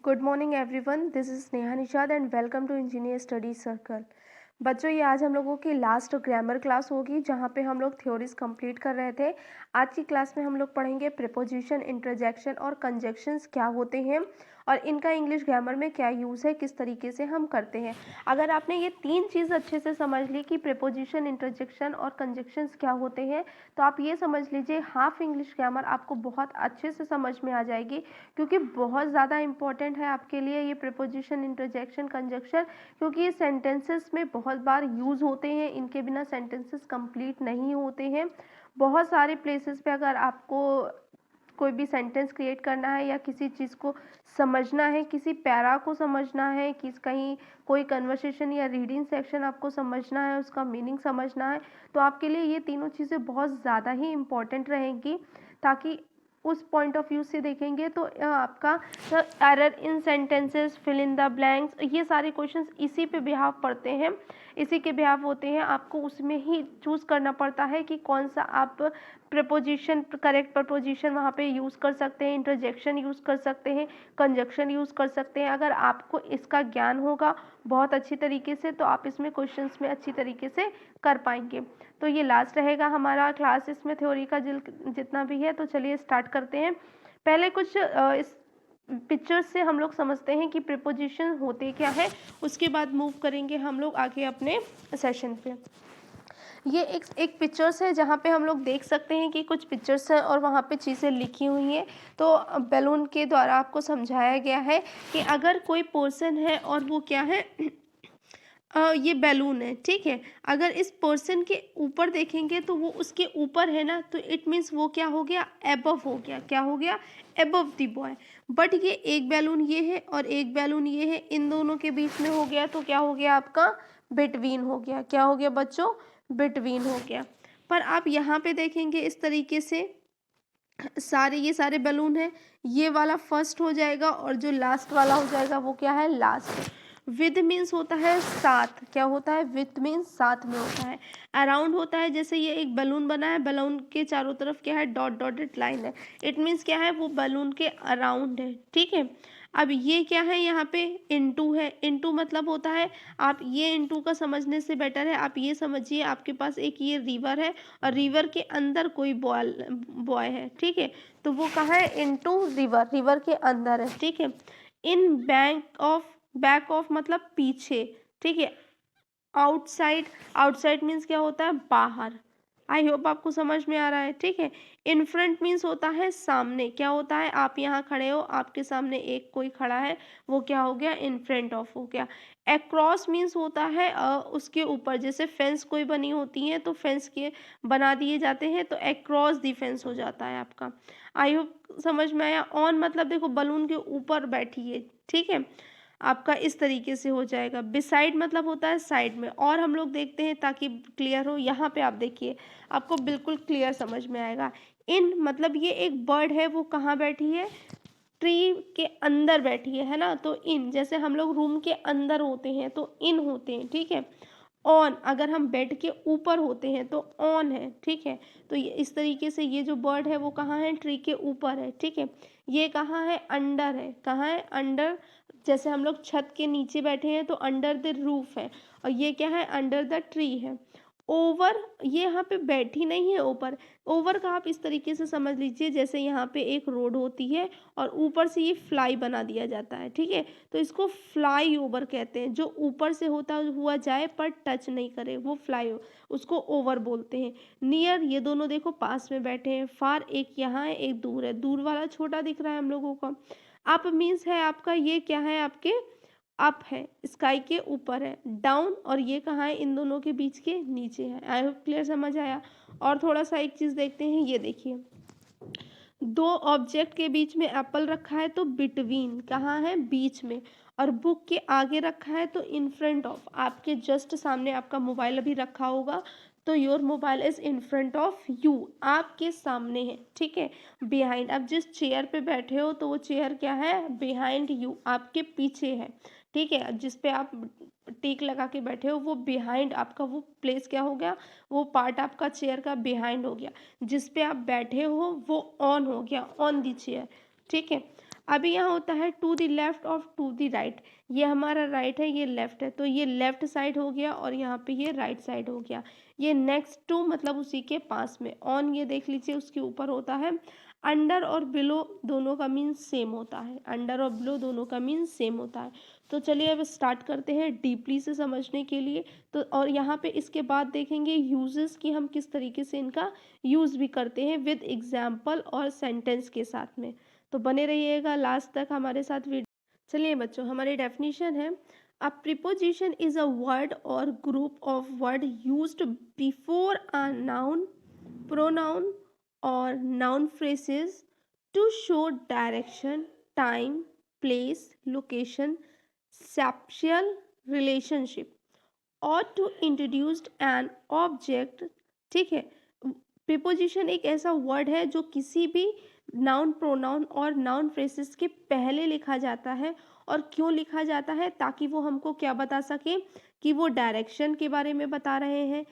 Good morning everyone, this is Neha Nishad and welcome to engineer study circle. बच्चों, ये आज हम लोगों की लास्ट ग्रामर क्लास होगी जहाँ पे हम लोग थ्योरीज कंप्लीट कर रहे थे। आज की क्लास में हम लोग पढ़ेंगे प्रीपोजिशन, इंटरजेक्शन और कंजक्शंस क्या होते हैं और इनका इंग्लिश ग्रामर में क्या यूज़ है, किस तरीके से हम करते हैं। अगर आपने ये तीन चीज़ अच्छे से समझ ली कि प्रीपोजिशन, इंटरजेक्शन और कंजक्शंस क्या होते हैं, तो आप ये समझ लीजिए हाफ इंग्लिश ग्रामर आपको बहुत अच्छे से समझ में आ जाएगी, क्योंकि बहुत ज़्यादा इंपॉर्टेंट है आपके लिए ये प्रीपोजिशन, इंटरजेक्शन, कंजक्शन, क्योंकि ये सेंटेंसेस में बहुत बार यूज़ होते हैं। इनके बिना सेंटेंसेस कंप्लीट नहीं होते हैं। बहुत सारे प्लेसेस पे अगर आपको कोई भी सेंटेंस क्रिएट करना है या किसी चीज़ को समझना है, किसी पैरा को समझना है, कहीं कोई कन्वर्सेशन या रीडिंग सेक्शन आपको समझना है, उसका मीनिंग समझना है, तो आपके लिए ये तीनों चीज़ें बहुत ज़्यादा ही इम्पॉर्टेंट रहेंगी। ताकि उस पॉइंट ऑफ व्यू से देखेंगे तो आपका error in sentences, fill in the blanks, ये सारे क्वेश्चंस इसी पे बिहाव पड़ते हैं, इसी के बिहाव होते हैं। आपको उसमें ही चूज़ करना पड़ता है कि कौन सा आप प्रपोजिशन, करेक्ट प्रपोजिशन वहाँ पे यूज़ कर सकते हैं, इंटरजेक्शन यूज़ कर सकते हैं, कंजक्शन यूज़ कर सकते हैं। अगर आपको इसका ज्ञान होगा बहुत अच्छी तरीके से, तो आप इसमें क्वेश्चंस में अच्छी तरीके से कर पाएंगे। तो ये लास्ट रहेगा हमारा क्लास इसमें थ्योरी का जितना भी है। तो चलिए स्टार्ट करते हैं। पहले कुछ इस पिक्चर्स से हम लोग समझते हैं कि प्रीपोजिशन होते क्या है, उसके बाद मूव करेंगे हम लोग आगे अपने सेशन पे। ये एक पिक्चर्स है जहाँ पे हम लोग देख सकते हैं कि कुछ पिक्चर्स हैं और वहाँ पे चीज़ें लिखी हुई हैं। तो बैलून के द्वारा आपको समझाया गया है कि अगर कोई पर्सन है और वो क्या है ये बैलून है, ठीक है। अगर इस पर्सन के ऊपर देखेंगे तो वो उसके ऊपर है ना, तो इट मीन्स वो क्या हो गया, एबव हो गया। क्या हो गया, एबव द बॉय। बट ये एक बैलून ये है और एक बैलून ये है, इन दोनों के बीच में हो गया तो क्या हो गया आपका, बिटवीन हो गया। क्या हो गया बच्चों, बिटवीन हो गया। पर आप यहाँ पे देखेंगे इस तरीके से ये सारे बैलून हैं, ये वाला फर्स्ट हो जाएगा और जो लास्ट वाला हो जाएगा वो क्या है, लास्ट। विद मीन्स होता है साथ, क्या होता है, विथ मीन्स साथ में होता है। अराउंड होता है, जैसे ये एक बलून बना है, बलून के चारों तरफ क्या है, डॉट डॉटेड लाइन है, इट मीन्स क्या है, वो बलून के अराउंड है, ठीक है। अब ये क्या है, यहाँ पे इनटू है। इनटू मतलब होता है, आप ये इनटू का समझने से बेटर है आप ये समझिए, आपके पास एक ये रिवर है और रिवर के अंदर कोई बॉय है, ठीक है। तो वो कहाँ है, इनटू रिवर, रिवर के अंदर है, ठीक है। इन बैक ऑफ मतलब पीछे, ठीक है। आउटसाइड, आउटसाइड मीन्स क्या होता है, बाहर। आई होप आपको समझ में आ रहा है, ठीक है। इन फ्रंट मीन्स होता है सामने। क्या होता है, आप यहाँ खड़े हो, आपके सामने एक कोई खड़ा है, वो क्या हो गया, इन फ्रंट ऑफ हो गया। अक्रॉस मीन्स होता है उसके ऊपर, जैसे फेंस कोई बनी होती है तो फेंस के बना दिए जाते हैं तो अक्रॉस दी फेंस हो जाता है आपका। आई होप समझ में आया। ऑन मतलब देखो बलून के ऊपर बैठी है, ठीक है, आपका इस तरीके से हो जाएगा। बिसाइड मतलब होता है साइड में। और हम लोग देखते हैं ताकि क्लियर हो, यहाँ पे आप देखिए आपको बिल्कुल क्लियर समझ में आएगा। इन मतलब ये एक बर्ड है, वो कहाँ बैठी है, ट्री के अंदर बैठी है ना, तो इन, जैसे हम लोग रूम के अंदर होते हैं तो इन होते हैं, ठीक है। ऑन, अगर हम बेड के ऊपर होते हैं तो ऑन है, ठीक है। तो ये इस तरीके से ये जो बर्ड है वो कहाँ है, ट्री के ऊपर है, ठीक है। ये कहाँ है, अंडर है, कहाँ है, अंडर। जैसे हम लोग छत के नीचे बैठे हैं तो अंडर द रूफ है, और ये क्या है, अंडर द ट्री है। ओवर, ये यहाँ पे बैठी नहीं है ऊपर। ओवर का आप इस तरीके से समझ लीजिए, जैसे यहाँ पे एक रोड होती है और ऊपर से ये फ्लाई बना दिया जाता है, ठीक है। तो इसको फ्लाई ओवर कहते हैं, जो ऊपर से होता हुआ जाए पर टच नहीं करे, वो फ्लाई, उसको ओवर बोलते हैं। नियर, ये दोनों देखो पास में बैठे हैं। फार, एक यहाँ है एक दूर है, दूर वाला छोटा दिख रहा है हम लोगों को। अप मीन्स है आपका, ये क्या है आपके, अप है, स्काई के ऊपर है। डाउन, और ये कहाँ है, इन दोनों के बीच के नीचे है। आई होप क्लियर समझ आया। और थोड़ा सा एक चीज़ देखते हैं, ये देखिए दो ऑब्जेक्ट के बीच में एप्पल रखा है तो बिटवीन, कहाँ है, बीच में। और बुक के आगे रखा है तो इन फ्रंट ऑफ, आपके जस्ट सामने आपका मोबाइल अभी रखा होगा तो your mobile is in front of you, आपके सामने है, ठीक है। बिहाइंड, आप जिस चेयर पे बैठे हो तो वो चेयर क्या है, बिहाइंड यू, आपके पीछे है, ठीक है। जिस पे आप टिक लगा के बैठे हो वो बिहाइंड, आपका वो प्लेस क्या हो गया, वो पार्ट आपका चेयर का बिहाइंड हो गया। जिस पे आप बैठे हो वो ऑन हो गया, ऑन दी चेयर, ठीक है। अभी यहाँ होता है टू द लेफ्ट और टू द राइट, ये हमारा राइट है, ये लेफ्ट है, तो ये लेफ्ट साइड हो गया और यहाँ पे ये राइट साइड हो गया। ये नेक्स्ट टू मतलब उसी के पास में, ऑन ये देख लीजिए उसके ऊपर होता है। अंडर और बिलो दोनों का मीन्स सेम होता है, अंडर और बिलो दोनों का मीन्स सेम होता है। तो चलिए अब स्टार्ट करते हैं डीपली से समझने के लिए। तो और यहाँ पे इसके बाद देखेंगे यूजेस कि हम किस तरीके से इनका यूज़ भी करते हैं विद एग्जाम्पल और सेंटेंस के साथ में। तो बने रहिएगा लास्ट तक हमारे साथ वीडियो। चलिए बच्चों, हमारी डेफिनेशन है, a preposition is a word or group of word used before a noun, pronoun or noun phrases to show direction, time, place, location, spatial relationship or to introduce an object। ठीक है, preposition एक ऐसा word है जो किसी भी noun, pronoun or noun phrases के पहले लिखा जाता है। और क्यों लिखा जाता है? ताकि वो हमको क्या बता सके कि वो डायरेक्शन के बारे में बता रहे हैं,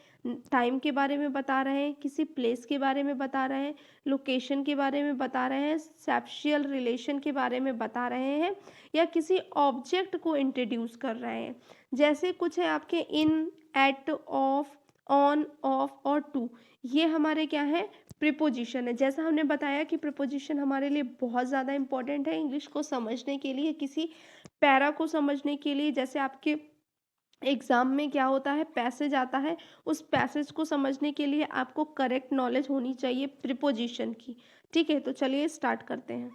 टाइम के बारे में बता रहे हैं, किसी प्लेस के बारे में बता रहे हैं, लोकेशन के बारे में बता रहे हैं, सेप्शियल रिलेशन के बारे में बता रहे हैं, या किसी ऑब्जेक्ट को इंट्रोड्यूस कर रहे हैं। जैसे कुछ है आपके इन, एट, ऑफ, ऑन, ऑफ और टू, ये हमारे क्या है? प्रीपोजिशन है। जैसा हमने बताया कि प्रीपोजिशन हमारे लिए बहुत ज़्यादा इंपॉर्टेंट है इंग्लिश को समझने के लिए, किसी पैरा को समझने के लिए। जैसे आपके एग्जाम में क्या होता है, पैसेज आता है, उस पैसेज को समझने के लिए आपको करेक्ट नॉलेज होनी चाहिए प्रीपोजिशन की। ठीक है, तो चलिए स्टार्ट करते हैं।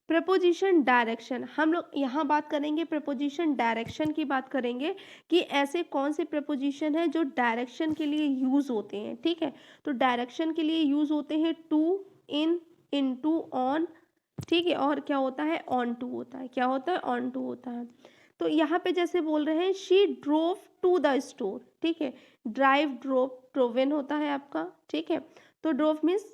प्रपोजिशन डायरेक्शन, हम लोग यहाँ बात करेंगे प्रपोजिशन डायरेक्शन की बात करेंगे कि ऐसे कौन से प्रपोजिशन हैं जो डायरेक्शन के लिए यूज़ होते हैं। ठीक है, तो डायरेक्शन के लिए यूज़ होते हैं टू, इन, इनटू, ऑन। ठीक है, और क्या होता है? ऑन टू होता है। क्या होता है? ऑन टू होता है। तो यहाँ पे जैसे बोल रहे हैं she drove to the store. ठीक है, ड्राइव, ड्रोव, ड्रोवेन होता है आपका। ठीक है, तो ड्रोव मीन्स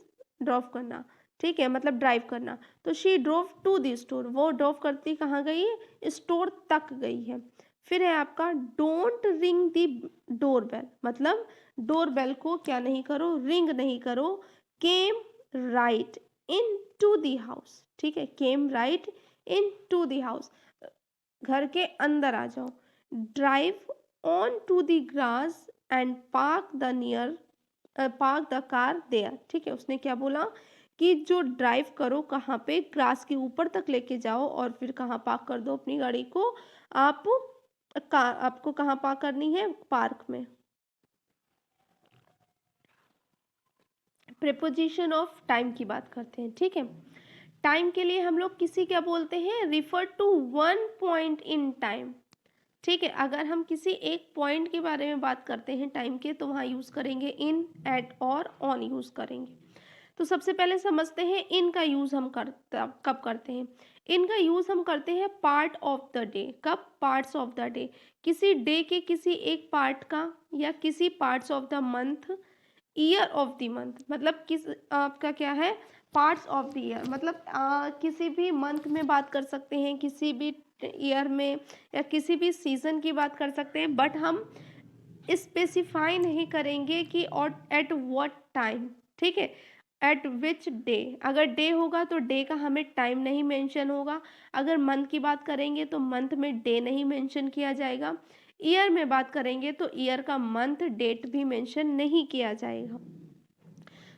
ड्रॉव करना। ठीक है, मतलब ड्राइव करना। तो she drove to the store, वो ड्रोव करती कहाँ गई है? स्टोर तक गई है। फिर है आपका don't ring the door bell, मतलब डोर बेल को क्या नहीं करो? रिंग नहीं करो। Came right in to the house. ठीक है, came right in to the house, घर के अंदर आ जाओ। Drive on to the grass and park the car there. ठीक है, उसने क्या बोला कि जो ड्राइव करो कहाँ पे? ग्रास के ऊपर तक लेके जाओ और फिर कहाँ पार्क कर दो अपनी गाड़ी को? आपको कहाँ पार्क करनी है? पार्क में। प्रीपोजिशन ऑफ टाइम की बात करते हैं। ठीक है, टाइम के लिए हम लोग किसी क्या बोलते हैं? Refer to one point in time. ठीक है, अगर हम किसी एक पॉइंट के बारे में बात करते हैं टाइम के, तो वहाँ यूज़ करेंगे इन, एट और ऑन यूज़ करेंगे। तो सबसे पहले समझते हैं इन का यूज़ हम कब करते हैं। इनका यूज़ हम करते हैं पार्ट ऑफ द डे। कब? पार्ट्स ऑफ द डे, किसी डे के किसी एक पार्ट का, या किसी parts of the month, year of the month, मतलब किस आपका क्या है? पार्ट्स ऑफ द ईयर, मतलब किसी भी मंथ में बात कर सकते हैं, किसी भी ईयर में, या किसी भी सीज़न की बात कर सकते हैं, बट हम स्पेसिफाई नहीं करेंगे कि और एट व्हाट टाइम। ठीक है, एट विच डे, अगर डे होगा तो डे का हमें टाइम नहीं मेंशन होगा। अगर मंथ की बात करेंगे तो मंथ में डे नहीं मेंशन किया जाएगा। ईयर में बात करेंगे तो ईयर का मंथ, डेट भी मेंशन नहीं किया जाएगा।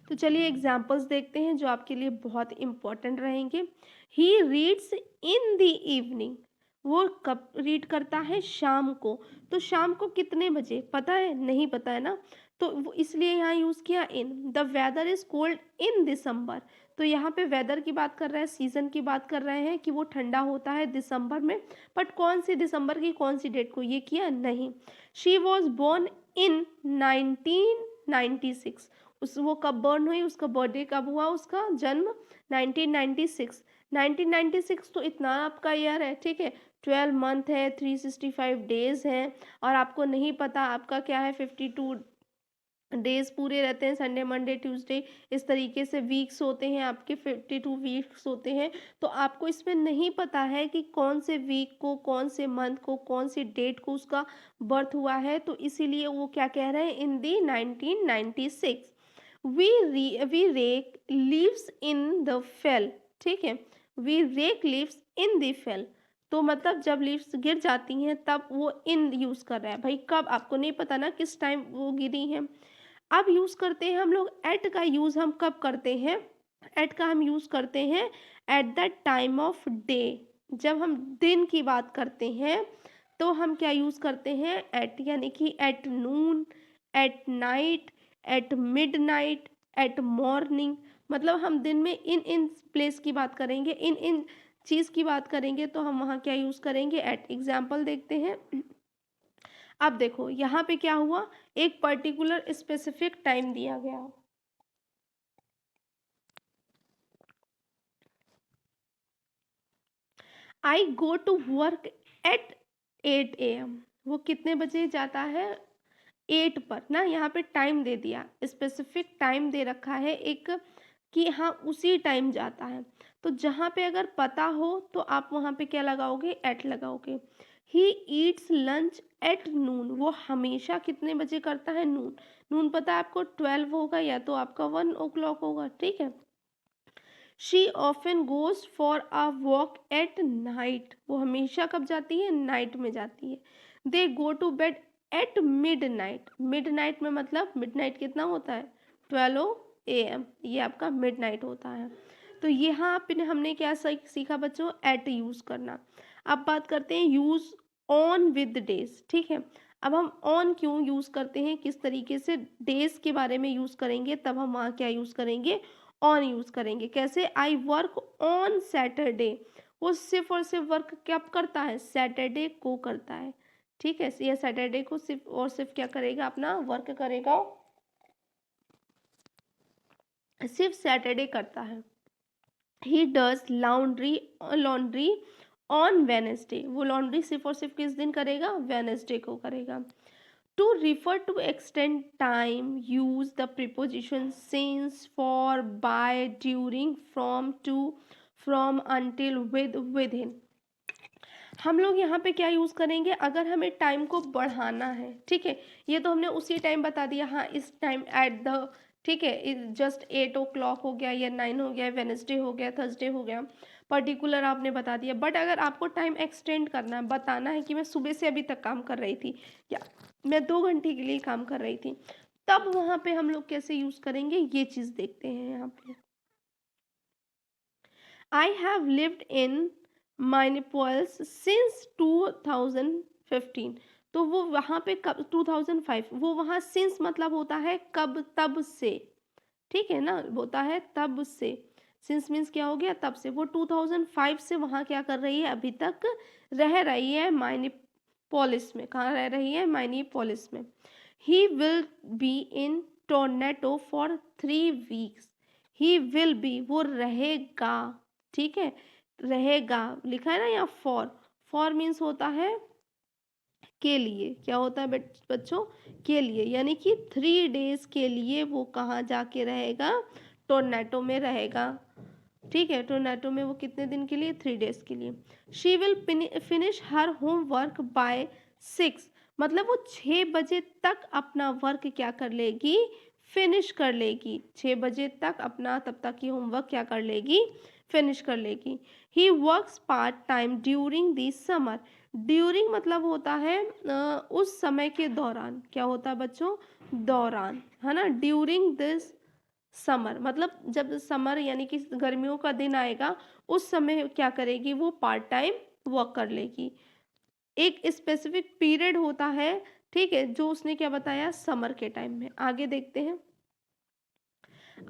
तो चलिए एग्जाम्पल्स देखते हैं जो आपके लिए बहुत इंपॉर्टेंट रहेंगे। He reads in the evening, वो कब रीड करता है? शाम को। तो शाम को कितने बजे पता है? नहीं पता है ना, तो वो इसलिए यहाँ यूज़ किया in. The weather is cold in December, तो यहाँ पे वेदर की बात कर रहे हैं, सीज़न की बात कर रहे हैं कि वो ठंडा होता है दिसंबर में, बट कौन सी दिसंबर की, कौन सी डेट को? ये किया नहीं। शी वॉज बोर्न इन 1996, वो कब बर्न हुई? उसका बर्थडे कब हुआ? उसका जन्म 1996। 1996 तो इतना आपका ईयर है। ठीक है, 12 मंथ है, 365 डेज हैं, और आपको नहीं पता आपका क्या है? 52 डेज पूरे रहते हैं, संडे, मंडे, ट्यूसडे, इस तरीके से वीक्स होते हैं आपके, 52 वीक्स होते हैं। तो आपको इसमें नहीं पता है कि कौन से वीक को, कौन से मंथ को, कौन सी डेट को उसका बर्थ हुआ है, तो इसीलिए वो क्या कह रहे हैं? In the 1996। We rake leaves in the fall. ठीक है। We rake leaves in the fall, तो मतलब जब लीव्स गिर जाती हैं तब वो इन यूज़ कर रहा है। भाई कब, आपको नहीं पता ना किस टाइम वो गिरी हैं। अब यूज़ करते हैं हम लोग एट का यूज़ हम कब करते हैं? एट का हम यूज़ करते हैं at the time of day. जब हम दिन की बात करते हैं तो हम क्या यूज़ करते हैं? एट, यानी कि at noon, at night, at midnight, at morning. मतलब हम दिन में इन इन प्लेस की बात करेंगे, इन इन चीज़ की बात करेंगे तो हम वहाँ क्या यूज़ करेंगे? एट। एग्जाम्पल देखते हैं। अब देखो यहाँ पे क्या हुआ, एक पर्टिकुलर स्पेसिफिक टाइम दिया गया। I go to work at 8 AM। वो कितने बजे जाता है? 8 पर ना, यहाँ पे टाइम दे दिया, स्पेसिफिक टाइम दे रखा है एक, कि हाँ उसी टाइम जाता है। तो जहाँ पे अगर पता हो तो आप वहाँ पे क्या लगाओगे? एट लगाओगे। He eats lunch at noon, वो हमेशा कितने बजे करता है? नून। नून पता है आपको 12 होगा या तो आपका 1 o'clock होगा, ठीक है। She often goes for a walk at night, वो हमेशा कब जाती है? नाइट में जाती है। They go to bed at midnight, midnight mid मतलब मिड नाइट कितना होता है? 12 AM, ये आपका मिड नाइट होता है। तो यहाँ पे हमने क्या सीखा बच्चों? एट यूज़ करना। अब बात करते हैं यूज़ ऑन विद डेज, ठीक है। अब हम ऑन क्यों यूज़ करते हैं, किस तरीके से डेज के बारे में यूज़ करेंगे, तब हम वहाँ क्या यूज़ करेंगे? ऑन यूज़ करेंगे। कैसे? आई वर्क ऑन सैटरडे, वो सिर्फ और सिर्फ वर्क कब करता है? सैटरडे को करता है, ठीक है। ये सैटरडे को सिर्फ और सिर्फ क्या करेगा? अपना वर्क करेगा, सिर्फ सैटरडे करता है। He does laundry on Wednesday, वो लॉन्ड्री सिर्फ और सिर्फ किस दिन करेगा? वेनेसडे को करेगा। To refer to extend time, use the preposition since, for, by, during, from, to, from, until, with, within। हम लोग यहाँ पे क्या यूज़ करेंगे? अगर हमें टाइम को बढ़ाना है, ठीक है, ये तो हमने उसी टाइम बता दिया, हाँ इस टाइम एट द, ठीक है, जस्ट 8 o'clock हो गया या 9 हो गया, वेनसडे हो गया, थर्सडे हो गया, पर्टिकुलर आपने बता दिया। बट अगर आपको टाइम एक्सटेंड करना है, बताना है कि मैं सुबह से अभी तक काम कर रही थी या मैं 2 घंटे के लिए काम कर रही थी, तब वहाँ पे हम लोग कैसे यूज़ करेंगे, ये चीज़ देखते हैं यहाँ पे। I have lived in Minneapolis since 2015। तो वो वहाँ पे कब? 2005। वो वहाँ since मतलब होता है कब, तब से, ठीक है ना, होता है तब से। since मीन्स क्या हो गया? तब से। वो 2005 से वहाँ क्या कर रही है? अभी तक रह रही है माइनीपोलिस में। कहाँ रह रही है? माइनीपोलिस में। He will be in Toronto for 3 weeks। He will be, वो रहेगा, ठीक है, रहेगा लिखा है ना यहाँ फॉर। फॉर मीन्स होता है के लिए, क्या होता है बच्चों? के लिए, यानी कि 3 डेज के लिए वो कहाँ जाके रहेगा? टोरंटो में रहेगा, ठीक है। टोरंटो में वो कितने दिन के लिए? 3 डेज के लिए। She will finish her home work by 6, मतलब वो 6 बजे तक अपना वर्क क्या कर लेगी? फिनिश कर लेगी। 6 बजे तक अपना तब तक की होमवर्क क्या कर लेगी? फिनिश कर लेगी। He works part time during the summer. During मतलब होता है उस समय के दौरान। क्या होता है बच्चों? दौरान, है ना। ड्यूरिंग दिस समर मतलब जब समर यानी कि गर्मियों का दिन आएगा, उस समय क्या करेगी? वो पार्ट टाइम वर्क कर लेगी। एक स्पेसिफिक पीरियड होता है, ठीक है, जो उसने क्या बताया? समर के टाइम में। आगे देखते हैं।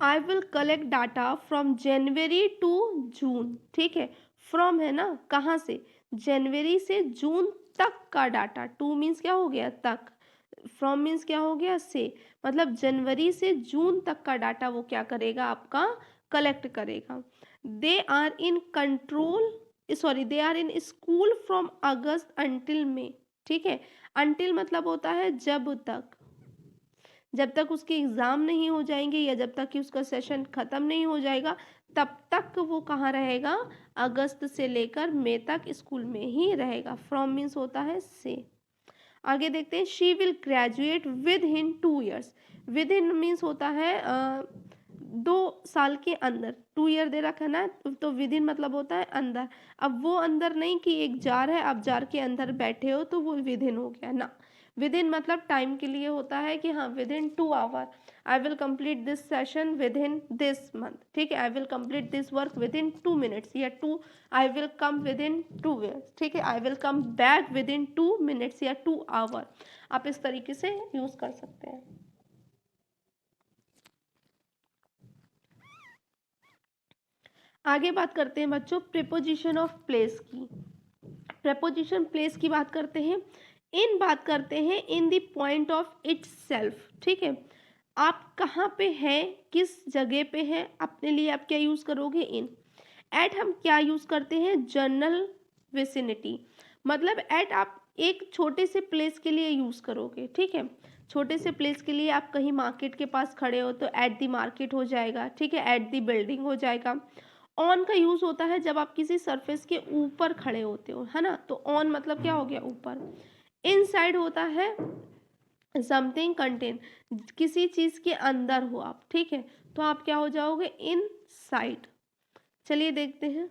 I will collect data from January to June, ठीक है। फ्रॉम है ना, कहाँ से? जनवरी से जून तक का डाटा। टू मीन्स क्या हो गया? तक। फ्रॉम मीन्स क्या हो गया? से। मतलब जनवरी से जून तक का डाटा वो क्या करेगा? आपका कलेक्ट करेगा। They are in control, sorry, they are in school from August until May, ठीक है। अंटिल मतलब होता है जब तक, जब तक उसके एग्ज़ाम नहीं हो जाएंगे या जब तक कि उसका सेशन ख़त्म नहीं हो जाएगा, तब तक वो कहाँ रहेगा? अगस्त से लेकर मई तक स्कूल में ही रहेगा। फ्रॉम मीन्स होता है से। आगे देखते हैं। She will graduate with in 2 years। With in means होता है 2 साल के अंदर, 2 ईयर दे रखा है ना, तो विद इन मतलब होता है अंदर। अब वो अंदर नहीं कि एक जार है, आप जार के अंदर बैठे हो तो वो विद इन हो गया ना। विद इन मतलब टाइम के लिए होता है कि हाँ within 2 hour I will complete this session within this month, ठीक है। I will complete this work within 2 minutes, या I will come within 2 years, ठीक है। I will come back within 2 minutes या 2 our, आप इस तरीके से यूज कर सकते हैं। आगे बात करते हैं बच्चों प्रीपोजिशन ऑफ प्लेस की। प्रीपोजिशन प्लेस की बात करते हैं। इन बात करते हैं in the point of its self, ठीक है। आप कहाँ पे हैं, किस जगह पे हैं, अपने लिए आप क्या यूज करोगे, इन। एट हम क्या यूज करते हैं, जनरल विसिनिटी, मतलब एट आप एक छोटे से प्लेस के लिए यूज करोगे, ठीक है। छोटे से प्लेस के लिए आप कहीं मार्केट के पास खड़े हो तो एट द मार्केट हो जाएगा, ठीक है, एट द बिल्डिंग हो जाएगा। ऑन का यूज होता है जब आप किसी सरफेस के ऊपर खड़े होते हो, है ना, तो ऑन मतलब क्या हो गया, ऊपर। इनसाइड होता है समथिंग कंटेन, किसी चीज के अंदर हो आप, ठीक है, तो आप क्या हो जाओगे, इन साइड। चलिए देखते हैं।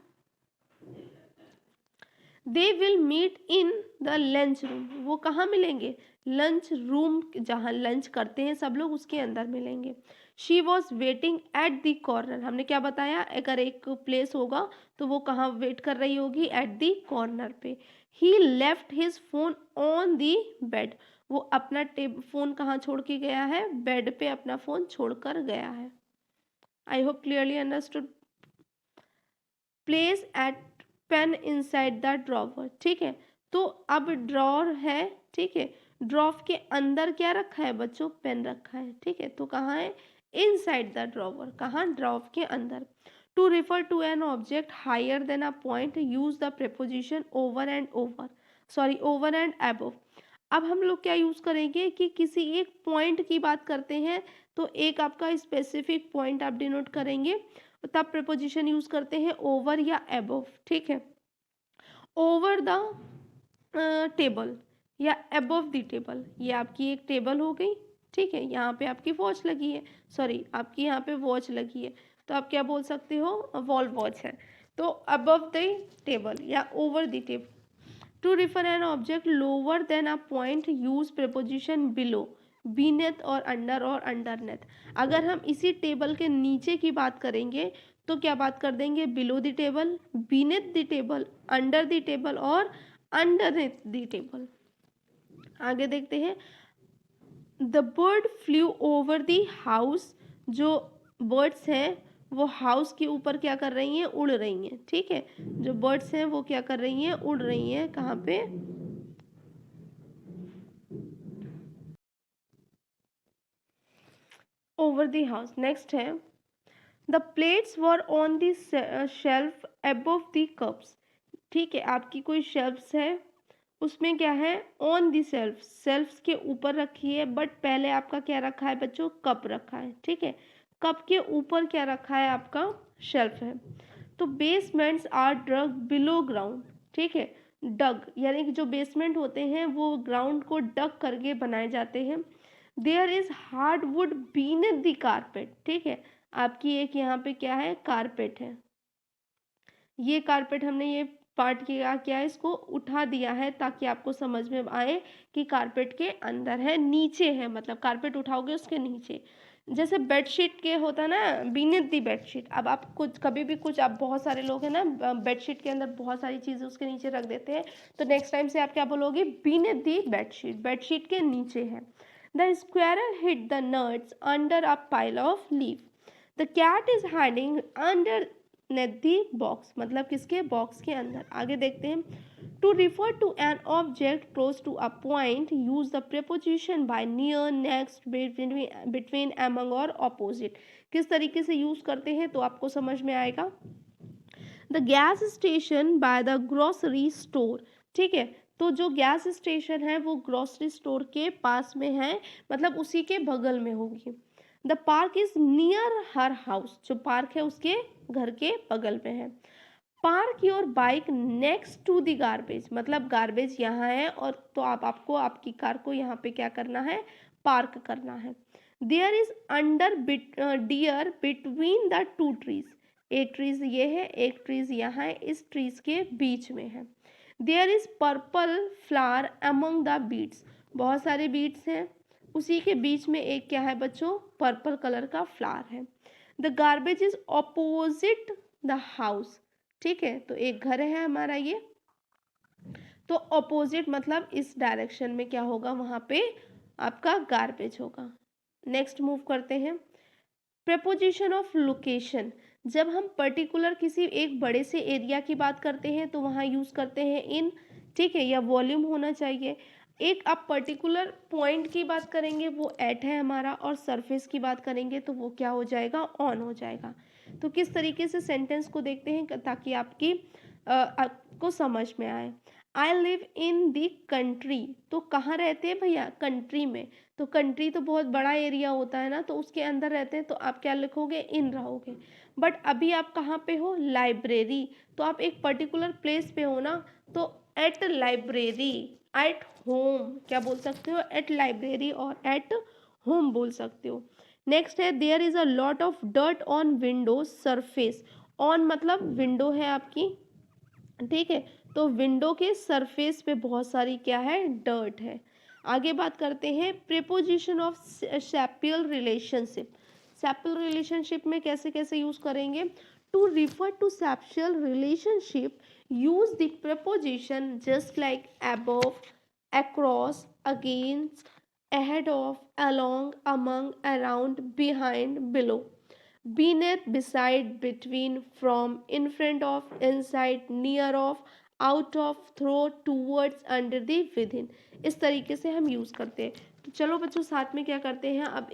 They will meet in the lunch room, वो कहाँ मिलेंगे, लंच रूम, जहाँ लंच करते हैं सब लोग उसके अंदर मिलेंगे। She was waiting eight the corner, हमने क्या बताया, अगर एक प्लेस होगा तो वो कहाँ वेट कर रही होगी, एट द कॉर्नर पे। He left his phone on the bed, वो अपना फोन कहाँ छोड़ के गया है, बेड पे अपना फोन छोड़कर गया है। I hope clearly understood. Place at pen inside the drawer, ठीक है। तो अब ड्रॉर है, ठीक है, ड्रॉव के अंदर क्या रखा है बच्चों, पेन रखा है, ठीक है, तो कहाँ है, इनसाइड द ड्रॉवर, कहाँ, ड्रॉव के अंदर। To refer to an object higher than a point use the preposition over and over, sorry over and above. अब हम लोग क्या यूज करेंगे कि किसी एक पॉइंट की बात करते हैं तो एक आपका स्पेसिफिक पॉइंट आप डिनोट करेंगे, तब प्रीपोजिशन यूज करते हैं ओवर या अबव, ठीक है। ओवर द टेबल या अबव द टेबल, ये आपकी एक टेबल हो गई, ठीक है, यहाँ पे आपकी वॉच लगी है, सॉरी आपकी यहाँ पे वॉच लगी है, तो आप क्या बोल सकते हो, वॉल वॉच है, तो अबव द टेबल या over the table. To refer an object lower than a point use preposition below, beneath और अंडर और अंडरनेथ। अगर हम इसी टेबल के नीचे की बात करेंगे तो क्या बात कर देंगे, below the table, beneath the table, under the table और अंडरनेथ द टेबल। आगे देखते हैं। The bird flu over the house, जो बर्ड्स हैं वो हाउस के ऊपर क्या कर रही हैं, उड़ रही हैं, ठीक है। जो बर्ड्स हैं वो क्या कर रही हैं, उड़ रही हैं, कहाँ पे, ओवर द हाउस। नेक्स्ट है the plates were on the shelf above the cups, ठीक है, आपकी कोई शेल्फ्स है उसमें क्या है, ऑन दी सेल्फ, सेल्फ्स के ऊपर रखी है, बट पहले आपका क्या रखा है बच्चों, कप रखा है, ठीक है, कप के ऊपर क्या रखा है आपका, शेल्फ है। तो basements are dug below ground, ठीक है, डग यानी कि जो बेसमेंट होते हैं वो ग्राउंड को डग करके बनाए जाते हैं। There is hard wood beneath the carpet, ठीक है, आपकी एक यहाँ पे क्या है, कारपेट है, ये कारपेट हमने ये पार्ट किया क्या है, इसको उठा दिया है ताकि आपको समझ में आए कि कारपेट के अंदर है, नीचे है, मतलब कारपेट उठाओगे उसके नीचे। जैसे बेडशीट के होता है ना, बीनेथ दी बेडशीट, अब आप कुछ कभी भी कुछ, आप बहुत सारे लोग हैं ना बेडशीट के अंदर बहुत सारी चीज़ें उसके नीचे रख देते हैं, तो नेक्स्ट टाइम से आप क्या बोलोगे, बीनेथ दी बेडशीट, बेडशीट के नीचे है। The squirrel hit the nuts under a pile of leaf, the cat is hiding underneath box, मतलब किसके, बॉक्स के अंदर। आगे देखते हैं। To refer to an object close to a point use the preposition by, near, next, between, among और opposite. किस तरीके से यूज करते हैं तो आपको समझ में आएगा। The gas station by the grocery store, ठीक है, तो जो गैस स्टेशन है वो ग्रोसरी स्टोर के पास में है, मतलब उसी के बगल में होगी। The park is near her house, जो पार्क है उसके घर के बगल में है। Park your bike next to the garbage, मतलब गार्बेज यहाँ है और तो आपको आपकी कार को यहाँ पे क्या करना है, पार्क करना है। There is under deer between the two trees, एक ट्रीज ये है, एक ट्रीज यहाँ है, इस ट्रीज के बीच में है। There is purple flower among the beads, बहुत सारे बीड्स हैं, उसी के बीच में एक क्या है बच्चों, पर्पल कलर का फ्लावर है। The garbage is opposite the house, ठीक है, तो एक घर है हमारा ये, तो ऑपोजिट मतलब इस डायरेक्शन में क्या होगा, वहाँ पे आपका गार्बेज होगा। नेक्स्ट मूव करते हैं, प्रेपोजिशन ऑफ लोकेशन, जब हम पर्टिकुलर किसी एक बड़े से एरिया की बात करते हैं तो वहाँ यूज़ करते हैं इन, ठीक है, या वॉल्यूम होना चाहिए। एक आप पर्टिकुलर पॉइंट की बात करेंगे वो एट है हमारा, और सरफेस की बात करेंगे तो वो क्या हो जाएगा, ऑन हो जाएगा। तो किस तरीके से सेंटेंस को देखते हैं ताकि आपको समझ में आए। I live in the country, तो कहाँ रहते हैं भैया, कंट्री में, तो कंट्री तो बहुत बड़ा एरिया होता है ना, तो उसके अंदर रहते हैं, तो आप क्या लिखोगे, इन रहोगे। बट अभी आप कहाँ पे हो, लाइब्रेरी, तो आप एक पर्टिकुलर प्लेस पे हो ना, तो एट लाइब्रेरी, एट होम क्या बोल सकते हो, एट लाइब्रेरी और एट होम बोल सकते हो। नेक्स्ट है, there is a lot of dirt on window surface, on मतलब विंडो है आपकी, ठीक है, तो विंडो के सरफेस पे बहुत सारी क्या है, डर्ट है। आगे बात करते हैं preposition of spatial relationship, spatial relationship में कैसे कैसे यूज करेंगे, to refer to spatial relationship use the preposition just like above, across, against, ahead of, along, among, around, behind, below, beneath, beside, between, from, in front of, inside, near of, out of, through, towards, under the, within, इस तरीके से हम use करते हैं। तो चलो बच्चों साथ में क्या करते हैं, अब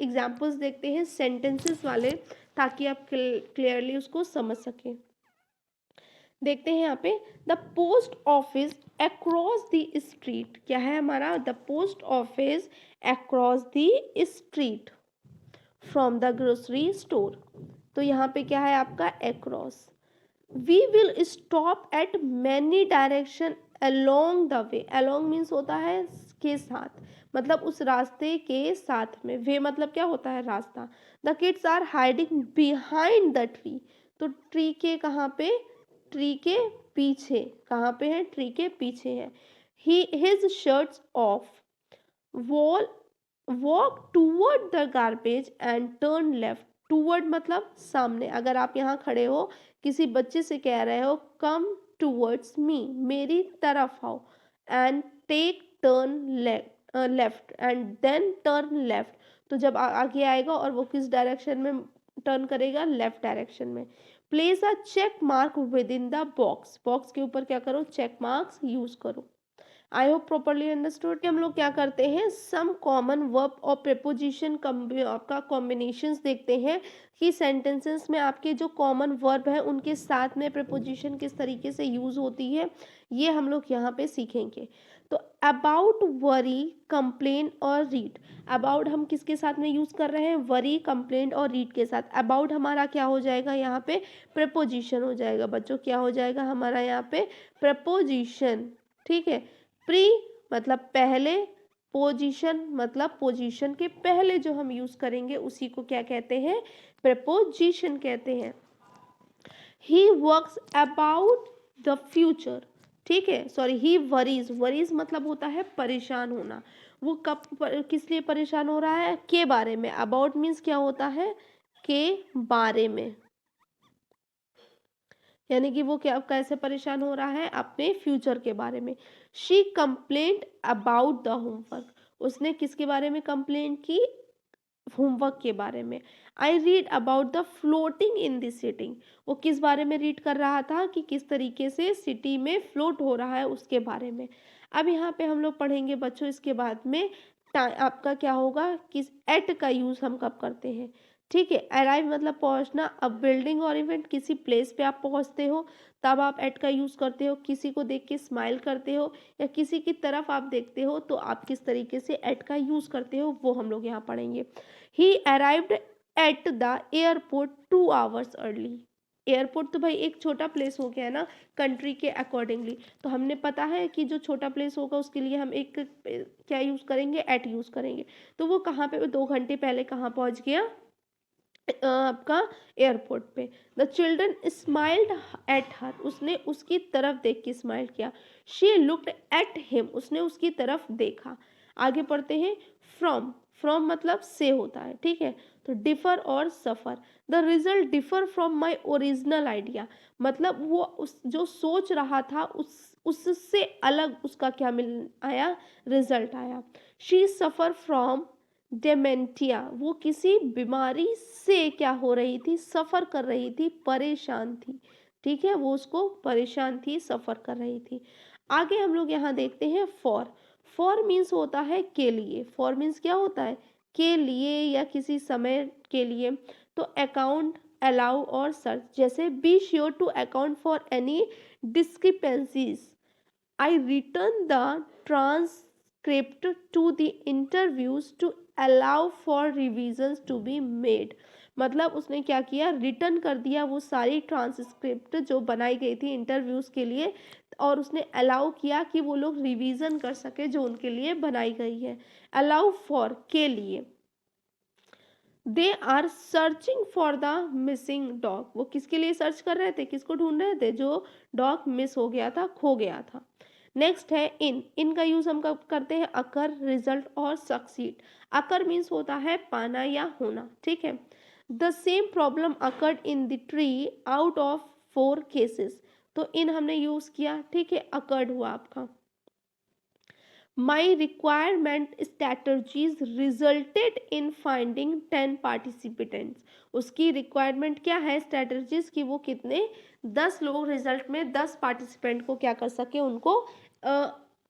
एग्जाम्पल्स देखते हैं सेंटेंसेस वाले, ताकि आप क्लियरली उसको समझ सकें। देखते हैं यहाँ पे, the post office across the street, क्या है हमारा, the post office across the street from the grocery store, तो यहाँ पे क्या है आपका across. We will stop at many direction along the way, along means होता है के साथ, मतलब उस रास्ते के साथ में, वे मतलब क्या होता है, रास्ता। The kids are hiding behind the tree, तो ट्री के कहाँ पे, ट्री के पीछे, कहाँ पे है, ट्री के पीछे है। He his shirts off, wall walk toward the garbage and turn left, toward मतलब सामने, अगर आप यहाँ खड़े हो किसी बच्चे से कह रहे हो कम टूवर्ड्स मी, मेरी तरफ आओ, and take turn left and then turn left, तो जब आगे आएगा और वो किस डायरेक्शन में टर्न करेगा, लेफ्ट डायरेक्शन में। Place a check mark within the box, box के ऊपर क्या करो, चेक मार्क्स यूज करो। आई होप प्रॉपरली अंडरस्टूड कि हम लोग क्या करते हैं, सम कॉमन वर्ब और प्रेपोजिशन आपका कॉम्बिनेशंस देखते हैं कि सेंटेंसेस में आपके जो कॉमन वर्ब है उनके साथ में प्रेपोजिशन किस तरीके से यूज होती है, ये हम लोग यहाँ पे सीखेंगे। तो अबाउट, वरी, कंप्लेन और रीड, अबाउट हम किसके साथ में यूज कर रहे हैं, वरी, कंप्लेन और रीड के साथ। अबाउट हमारा क्या हो जाएगा, यहाँ पे प्रेपोजिशन हो जाएगा बच्चों, क्या हो जाएगा हमारा यहाँ पे, प्रेपोजिशन, ठीक है। प्री मतलब पहले, पोजीशन मतलब पोजीशन के पहले जो हम यूज करेंगे उसी को क्या कहते हैं, प्रेपोजिशन कहते हैं। He works about the future, ठीक है, सॉरी, ही वरीज, वरीज मतलब होता है परेशान होना, वो कब किस लिए परेशान हो रहा है, के बारे में, अबाउट मीन्स क्या होता है, के बारे में, यानी कि वो क्या कैसे परेशान हो रहा है, अपने फ्यूचर के बारे में। She complaint about the homework, उसने किसके बारे में कंप्लेंट की, होमवर्क के बारे में। I read about the floating in the sitting, वो किस बारे में रीड कर रहा था कि किस तरीके से सिटी में फ्लोट हो रहा है उसके बारे में। अब यहाँ पे हम लोग पढ़ेंगे बच्चों इसके बाद में आपका क्या होगा, किस एट का यूज हम कब करते हैं, ठीक है। अराइव मतलब पहुंचना, अब बिल्डिंग और इवेंट किसी प्लेस पे आप पहुंचते हो तब आप एट का यूज करते हो, किसी को देख के स्माइल करते हो या किसी की तरफ आप देखते हो तो आप किस तरीके से एट का यूज करते हो वो हम लोग यहाँ पढ़ेंगे। ही arrived at the airport 2 hours early, airport तो भाई एक छोटा प्लेस हो गया है ना कंट्री के अकॉर्डिंगली, तो हमने पता है कि जो छोटा प्लेस होगा उसके लिए हम एक क्या यूज़ करेंगे, एट यूज़ करेंगे। तो वो कहाँ पे 2 घंटे पहले कहाँ पहुँच गया, आपका एयरपोर्ट पे। The children smiled at her, उसने उसकी तरफ देख के स्माइल किया। शी लुक्ड एट हिम, उसने उसकी तरफ देखा। आगे पढ़ते हैं। फ्रॉम, फ्रॉम मतलब से होता है, ठीक है। तो डिफर और suffer. The result differ from my original idea, मतलब वो उस जो सोच रहा था उससे अलग उसका क्या मिल आया, रिजल्ट आया। शी सफ़र फ्रॉम डेमेंटिया, वो किसी बीमारी से क्या हो रही थी, सफ़र कर रही थी, परेशान थी, ठीक है। वो उसको परेशान थी, सफ़र कर रही थी। आगे हम लोग यहाँ देखते हैं फॉर। फॉर मीन्स होता है के लिए। फॉर मीन्स क्या होता है, के लिए या किसी समय के लिए। तो अकाउंट, अलाउ और सर्च, जैसे be sure to account for any discrepancies, I return the transcript to the interviews to allow for revisions to be made। मतलब उसने क्या किया, रिटर्न कर दिया वो सारी ट्रांसक्रिप्ट जो बनाई गई थी इंटरव्यूज़ के लिए, और उसने अलाउ किया कि वो लोग रिवीजन कर सके जो उनके लिए बनाई गई है। अलाउ फॉर के लिए। They are searching for the missing dog, वो किसके लिए सर्च कर रहे थे, किसको ढूंढ रहे थे, जो डॉग मिस हो गया था, खो गया था। नेक्स्ट है इन। इन का यूज हम कब करते हैं, अकर, रिजल्ट और सक्सीड। अकर मीन्स होता है पाना या होना, ठीक है। The same problem occurred in the tree out of 4 cases, तो इन हमने यूज किया, ठीक है, अकर्ड हुआ आपका। My requirement strategies resulted in finding 10 participants। उसकी रिक्वायरमेंट क्या है, स्ट्रेटजीज की वो कितने, 10 लोग रिजल्ट में 10 पार्टिसिपेंट को क्या कर सके, उनको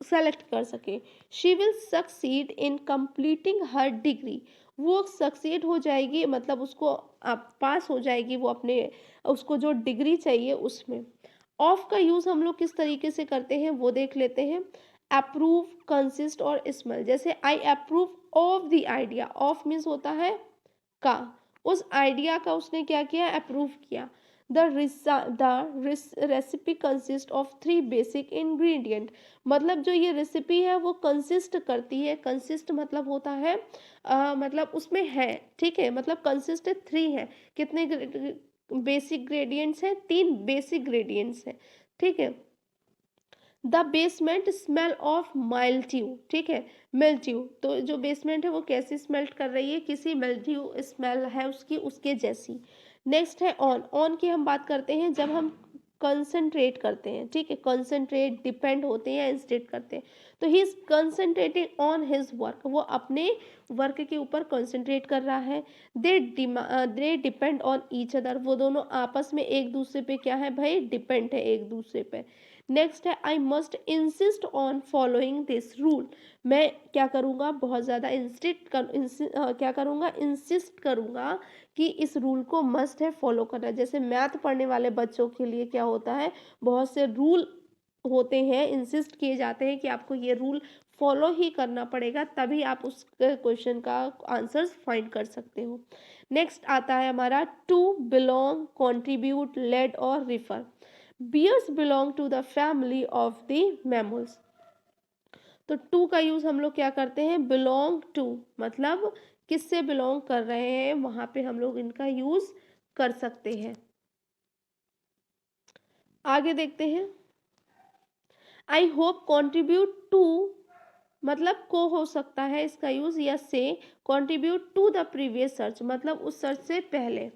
सेलेक्ट कर सके। She will succeed in completing her degree, वो सक्सीड हो जाएगी, मतलब उसको पास हो जाएगी वो अपने, उसको जो डिग्री चाहिए उसमें। ऑफ का यूज़ हम लोग किस तरीके से करते हैं वो देख लेते हैं। अप्रूव, कंसिस्ट और स्मेल, जैसे I approve of the idea. Of means होता है का, उस आइडिया का उसने क्या किया, अप्रूव किया। The recipe consist of 3 basic ingredient, मतलब जो ये रेसिपी है वो कंसिस्ट करती है, कंसिस्ट मतलब होता है मतलब उसमें है, ठीक है, मतलब कंसिस्ट 3 है। कितने बेसिक ग्रेडियंट्स हैं, 3 बेसिक ग्रेडियंट्स हैं, ठीक है। The basement smell of mildew, ठीक है, मिल्ड्यू, तो जो बेसमेंट है वो कैसी स्मेल्ट कर रही है, किसी मिल्ड्यू स्मेल है उसकी, उसके जैसी। नेक्स्ट है ऑन। ऑन की हम बात करते हैं जब हम कंसंट्रेट करते हैं, ठीक है, कंसंट्रेट, डिपेंड होते हैं या इंस्टेट करते हैं। तो he is concentrating on his work, वो अपने वर्क के ऊपर कंसंट्रेट कर रहा है। They depend on each other, वो दोनों आपस में एक दूसरे पे क्या है भाई, डिपेंड है एक दूसरे पे। नेक्स्ट है I must insist on following this rule, मैं क्या करूँगा, बहुत ज़्यादा क्या करूँगा, इंसिस्ट करूँगा कि इस रूल को मस्ट है फॉलो करना। जैसे मैथ पढ़ने वाले बच्चों के लिए क्या होता है, बहुत से रूल होते हैं, इंसिस्ट किए जाते हैं कि आपको ये रूल फॉलो ही करना पड़ेगा, तभी आप उस क्वेश्चन का आंसर फाइंड कर सकते हो। नेक्स्ट आता है हमारा टू, बिलोंग, कॉन्ट्रीब्यूट, लेड और refer. Bears belong to the family of the mammals, तो टू का यूज हम लोग क्या करते हैं, बिलोंग टू, मतलब किससे बिलोंग कर रहे हैं, वहां पे हम लोग इनका यूज कर सकते हैं। आगे देखते हैं। आई होप कॉन्ट्रीब्यूट टू, मतलब को हो सकता है इसका यूज, या से contribute to the previous search, मतलब उस सर्च से पहले।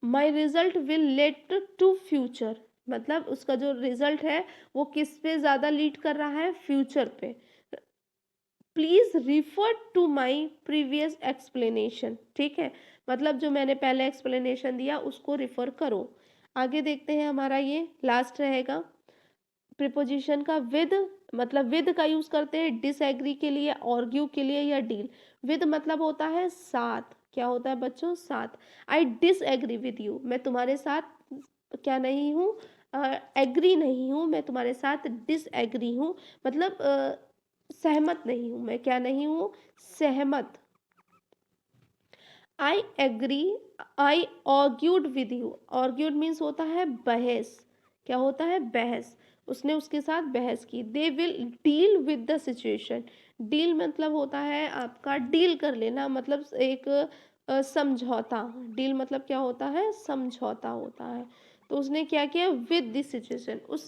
My result will lead to future, मतलब उसका जो रिजल्ट है वो किस पे ज़्यादा लीड कर रहा है, फ्यूचर पे। Please refer to my previous explanation, ठीक है, मतलब जो मैंने पहले एक्सप्लेनेशन दिया उसको रिफर करो। आगे देखते हैं, हमारा ये लास्ट रहेगा प्रिपोजिशन का विद, मतलब विद का यूज करते हैं डिसएग्री के लिए, आर्ग्यू के लिए या डील। विद मतलब होता है साथ, क्या होता है बच्चों, साथ। आई डिसएग्री विद यू, मैं तुम्हारे साथ क्या नहीं हूँ, एग्री नहीं हूँ, मैं तुम्हारे साथ डिसएग्री हूँ, मतलब सहमत नहीं हूँ, मैं क्या नहीं हूँ, सहमत। I agree, I argued with you. Argued means होता है बहस। क्या होता है? बहस। उसने उसके साथ बहस की। They will deal with the situation. Deal मतलब होता है आपका डील कर लेना, मतलब एक समझौता। डील मतलब क्या होता है? समझौता होता है। तो उसने क्या किया? विद दिस सिचुएशन, उस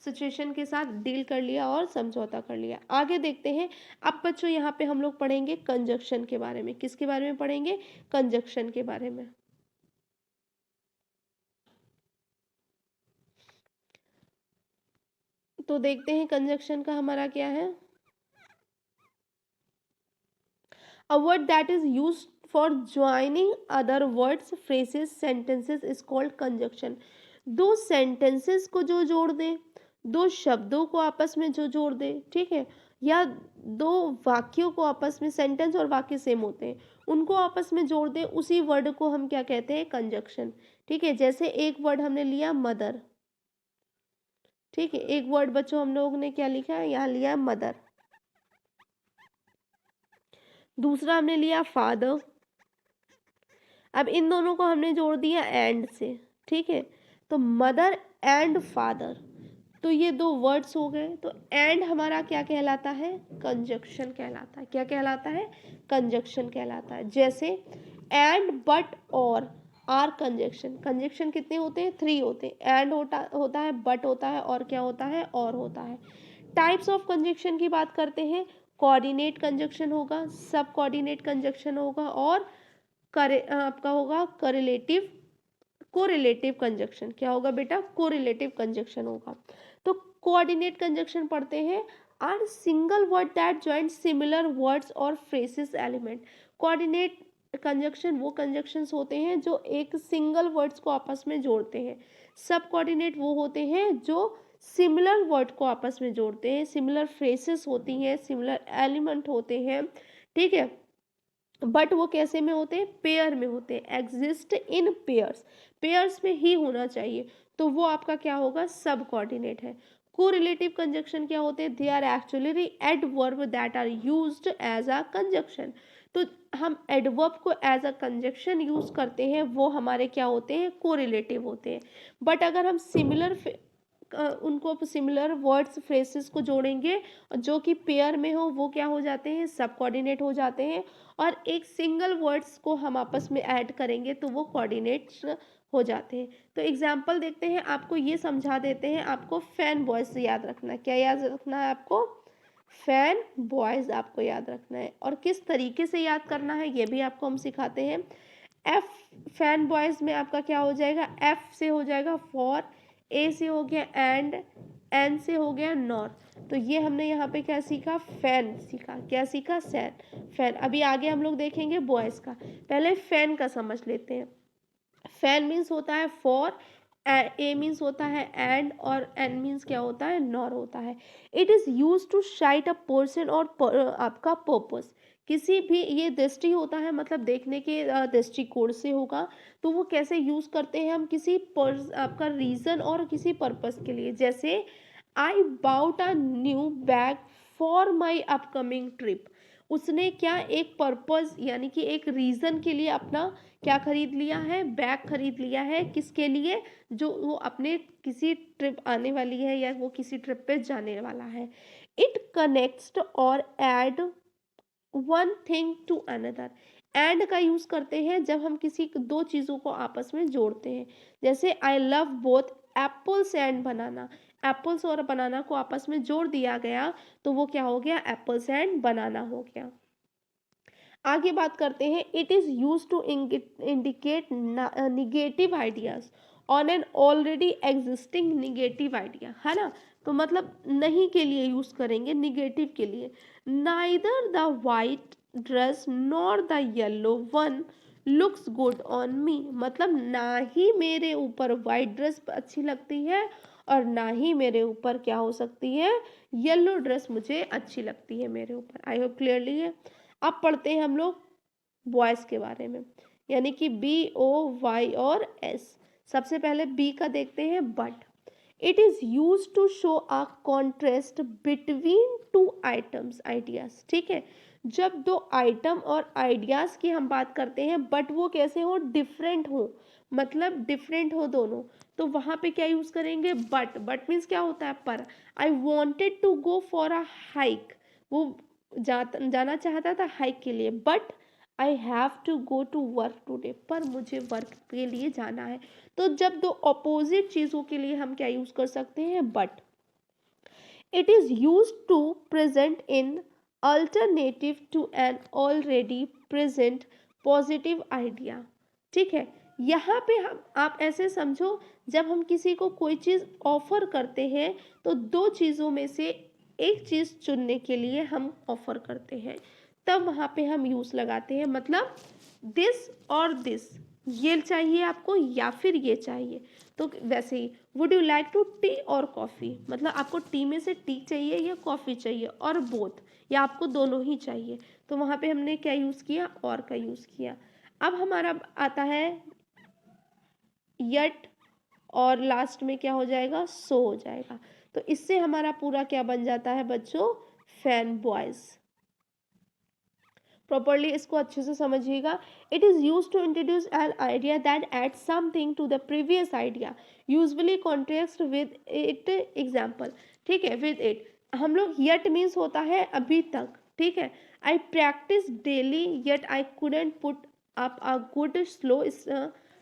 सिचुएशन के साथ डील कर लिया और समझौता कर लिया। आगे देखते हैं। अब बच्चों यहाँ पे हम लोग पढ़ेंगे कंजक्शन के बारे में। किसके बारे में पढ़ेंगे? कंजक्शन के बारे में। तो देखते हैं कंजक्शन का हमारा क्या है। A word that is used for joining other words, phrases, sentences is called conjunction. दो sentences को जो जोड़ दे, दो शब्दों को आपस में जो जोड़ दे, ठीक है, या दो वाक्यों को आपस में, सेंटेंस और वाक्य सेम होते हैं, उनको आपस में जोड़ दे, उसी वर्ड को हम क्या कहते हैं? कंजक्शन। ठीक है, जैसे एक वर्ड हमने लिया मदर, ठीक है, एक वर्ड बच्चों हम लोगों ने क्या लिखा है? यहाँ लिया मदर। दूसरा हमने लिया फादर। अब इन दोनों को हमने जोड़ दिया एंड से, ठीक है, तो मदर एंड फादर, तो ये दो वर्ड्स हो गए। तो एंड हमारा क्या कहलाता है? कंजक्शन कहलाता है। क्या कहलाता है? कंजक्शन कहलाता है। जैसे एंड बट और आर कंजक्शन। कंजक्शन कितने होते हैं? 3 होते हैं। एंड होता है, बट होता है, और क्या होता है? और होता है। टाइप्स ऑफ कंजक्शन की बात करते हैं। कोऑर्डिनेट कंजक्शन होगा, सब कोऑर्डिनेट कंजक्शन होगा, और आपका होगा कोरिलेटिव कंजक्शन। क्या होगा बेटा? कोरिलेटिव कंजक्शन होगा। तो कोऑर्डिनेट कंजक्शन पढ़ते हैं। Are single word that join similar words और फ्रेसेस एलिमेंट। कोऑर्डिनेट कंजक्शन वो कंजक्शंस होते हैं जो एक सिंगल वर्ड्स को आपस में जोड़ते हैं। सब कोऑर्डिनेट वो होते हैं जो सिमिलर वर्ड को आपस में जोड़ते हैं, सिमिलर फ्रेसेस होती हैं, सिमिलर एलिमेंट होते हैं, ठीक है, बट वो कैसे में होते हैं? पेयर में होते हैं। एग्जिस्ट इन पेयर्स, पेयर्स में ही होना चाहिए, तो वो आपका क्या होगा? सब कोऑर्डिनेट है। कोरिलेटिव कंजक्शन क्या होते हैं? They are actually adverb that are used as a conjunction. तो हम एडवर्ब को एज अ कंजक्शन यूज करते हैं, वो हमारे क्या होते हैं? कोरिलेटिव होते हैं। बट अगर हम उनको सिमिलर वर्ड्स फ्रेसेस को जोड़ेंगे जो कि पेयर में हो, वो क्या हो जाते हैं? सब कोऑर्डिनेट हो जाते हैं। और एक सिंगल वर्ड्स को हम आपस में ऐड करेंगे तो वो कोऑर्डिनेट्स हो जाते हैं। तो एग्जाम्पल देखते हैं, आपको ये समझा देते हैं। आपको फैन बॉयज याद रखना है। क्या याद रखना है आपको? फैन बॉयज आपको याद रखना है। और किस तरीके से याद करना है ये भी आपको हम सिखाते हैं। एफ, फैन बॉयज में आपका क्या हो जाएगा? एफ से हो जाएगा फॉर, ए से हो गया एंड, एन से हो गया नॉर। तो ये हमने यहाँ पे क्या सीखा? फैन सीखा। क्या सीखा? सैन, फैन। अभी आगे हम लोग देखेंगे बॉयज का। पहले फैन का समझ लेते हैं। फैन मीन्स होता है फॉर, ए मीन्स होता है एंड, और एन मीन्स क्या होता है? नॉर होता है। It is use to cite a person और आपका पर्पस। किसी भी, ये दृष्टि होता है, मतलब देखने के दृष्टिकोण से होगा। तो वो कैसे यूज करते हैं हम? किसी आपका रीजन और किसी पर्पस के लिए। जैसे I bought a new bag for my upcoming trip. उसने क्या एक पर्पस यानी कि एक रीजन के लिए अपना क्या खरीद लिया है? बैग खरीद लिया है। किसके लिए? जो वो अपने किसी ट्रिप आने वाली है या वो किसी ट्रिप पे जाने वाला है। इट कनेक्ट्स और add one thing to another. And का यूज करते हैं जब हम किसी दो चीजों को आपस में जोड़ते हैं। जैसे I love both apples and banana. Apples और बनाना को आपस में जोड़ दिया गया तो वो क्या हो गया? एप्पल्स एंड बनाना हो गया। आगे बात करते हैं। It is use to indicate negative ideas on an already existing negative idea, है ना। तो मतलब नहीं के लिए यूज करेंगे, निगेटिव के लिए। Neither the white dress nor the yellow one looks good on me. मतलब ना ही मेरे ऊपर वाइट ड्रेस अच्छी लगती है और ना ही मेरे ऊपर क्या हो सकती है? येलो ड्रेस मुझे अच्छी लगती है मेरे ऊपर। आई होप क्लियरली है। अब पढ़ते हैं हम लोग बॉयज़ के बारे में, यानी कि बी ओ वाई और एस। सबसे पहले बी का देखते हैं। But it is use to show a contrast between two items ideas. ठीक है, जब दो आइटम और आइडियाज़ की हम बात करते हैं बट वो कैसे हो, डिफरेंट हो, मतलब डिफरेंट हो दोनों, तो वहाँ पे क्या यूज़ करेंगे, बट मीन्स क्या होता है, पर। I wanted to go for a hike, वो जाना चाहता था हाइक के लिए, but I have to go to work today, पर मुझे वर्क के लिए जाना है। तो जब दो अपोजिट चीज़ों के लिए हम क्या यूज़ कर सकते हैं, but. It is use to present in alternative to an already present positive idea. ठीक है, यहाँ पे हम आप ऐसे समझो, जब हम किसी को कोई चीज़ ऑफर करते हैं तो दो चीज़ों में से एक चीज़ चुनने के लिए हम ऑफर करते हैं, तब वहाँ पे हम यूज़ लगाते हैं, मतलब दिस और दिस, ये चाहिए आपको या फिर ये चाहिए। तो वैसे ही, would you like to tea और कॉफ़ी, मतलब आपको टी में से टी चाहिए या कॉफ़ी चाहिए, और बोथ, या आपको दोनों ही चाहिए, तो वहाँ पे हमने क्या यूज़ किया, और का यूज़ किया। अब हमारा आता है यट, और लास्ट में क्या हो जाएगा, सो हो जाएगा। तो इससे हमारा पूरा क्या बन जाता है बच्चों, फैन बॉयज। प्रॉपरली इसको अच्छे से समझिएगा। It is use to introduce an idea that add something to the previous idea, usually context with it example. ठीक है, विद इट हम लोग, यट मीन्स होता है अभी तक। ठीक है, I practice daily yet I couldn't put up a good slow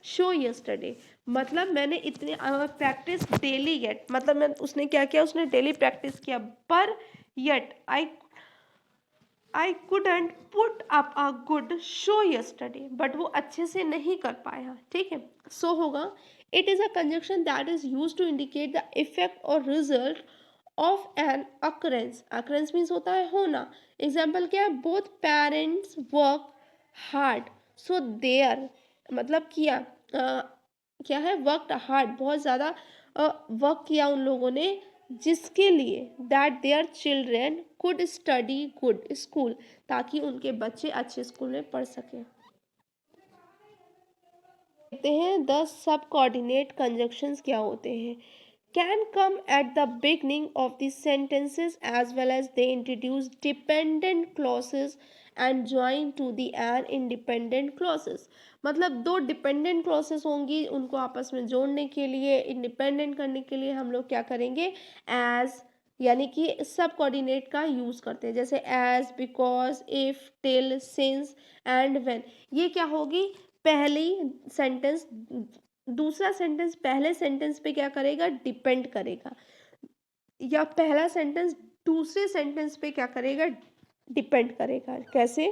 show yesterday, मतलब मैंने इतने प्रैक्टिस डेली येट, मतलब मैं उसने क्या किया, उसने डेली प्रैक्टिस किया, पर yet I couldn't put up a good show yesterday, but वो अच्छे से नहीं कर पाया। ठीक है, सो होगा। It is a conjunction that is use to indicate the effect और result of an occurrence. Occurrence means होता है होना। एग्जाम्पल क्या है, both parents work hard so there, मतलब किया क्या है, वर्क हार्ड, बहुत ज़्यादा वर्क किया उन लोगों ने, जिसके लिए that their children could study good school, ताकि उनके बच्चे अच्छे स्कूल में पढ़ सकें। देखते हैं द सब कोऑर्डिनेट कंजक्शंस क्या होते हैं। Can come at the beginning of the sentences as well as they introduce dependent clauses and join to the an independent clauses, मतलब दो डिपेंडेंट क्लॉसेस होंगी, उनको आपस में जोड़ने के लिए, इंडिपेंडेंट करने के लिए हम लोग क्या करेंगे, एज, यानी कि सब कोऑर्डिनेट का यूज़ करते हैं, जैसे as, because, if, till, since and when. ये क्या होगी, पहली सेंटेंस दूसरा सेंटेंस पहले सेंटेंस पे क्या करेगा, डिपेंड करेगा, या पहला सेंटेंस दूसरे सेंटेंस पे क्या करेगा, डिपेंड करेगा। कैसे,